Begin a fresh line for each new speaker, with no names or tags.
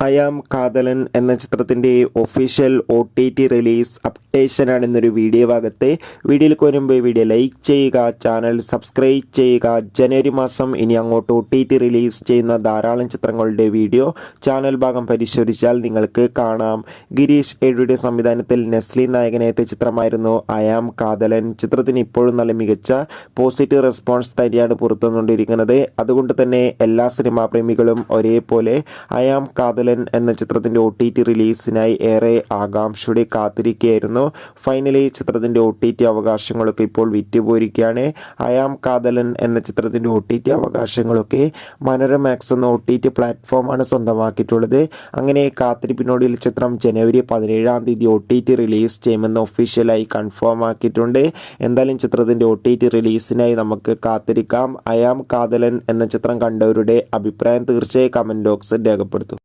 I am Kadhalan എന്ന ചിത്രത്തിൻ്റെ official OTT release അപ്ഡേഷനാണ് ഇന്നൊരു വീഡിയോ ഭാഗത്ത്. വീഡിയോയിലേക്ക് വരുമ്പോൾ വീഡിയോ ലൈക്ക് ചെയ്യുക, ചാനൽ സബ്സ്ക്രൈബ് ചെയ്യുക. ജനുവരി മാസം ഇനി അങ്ങോട്ട് OTT റിലീസ് ചെയ്യുന്ന ധാരാളം ചിത്രങ്ങളുടെ വീഡിയോ ചാനൽ ഭാഗം പരിശോധിച്ചാൽ നിങ്ങൾക്ക് കാണാം. ഗിരീഷ് ഏഴുയുടെ സംവിധാനത്തിൽ നെസ്ലിൻ നായകനെത്തിയ ചിത്രമായിരുന്നു അയാം കാതലൻ. ചിത്രത്തിന് ഇപ്പോഴും നല്ല മികച്ച പോസിറ്റീവ് റെസ്പോൺസ് തന്നെയാണ് പുറത്തുവന്നുകൊണ്ടിരിക്കുന്നത്. അതുകൊണ്ട് തന്നെ എല്ലാ സിനിമാ പ്രേമികളും ഒരേപോലെ അയാം കാതലൻ എന്ന ചിത്രത്തിൻ്റെ OTT റിലീസിനായി ഏറെ ആകാംക്ഷയോടെ കാത്തിരിക്കുകയായിരുന്നു. ഫൈനലി ചിത്രത്തിൻ്റെ OTT അവകാശങ്ങളൊക്കെ ഇപ്പോൾ വിറ്റുപോയിരിക്കുകയാണ്. അയാം കാതലൻ എന്ന ചിത്രത്തിൻ്റെ OTT അവകാശങ്ങളൊക്കെ മനോരമാക്സ് എന്ന OTT പ്ലാറ്റ്ഫോമാണ് സ്വന്തമാക്കിയിട്ടുള്ളത്. അങ്ങനെ കാത്തിരിപ്പിനോടിൽ ചിത്രം ജനുവരി 17 OTT റിലീസ് ചെയ്യുമെന്ന് ഒഫീഷ്യലായി കൺഫേം ആക്കിയിട്ടുണ്ട്. എന്തായാലും ചിത്രത്തിൻ്റെ OTT റിലീസിനായി നമുക്ക് കാത്തിരിക്കാം. അയാം കാതലൻ എന്ന ചിത്രം കണ്ടവരുടെ അഭിപ്രായം തീർച്ചയായും കമൻറ്റ് ബോക്സിൽ രേഖപ്പെടുത്തും.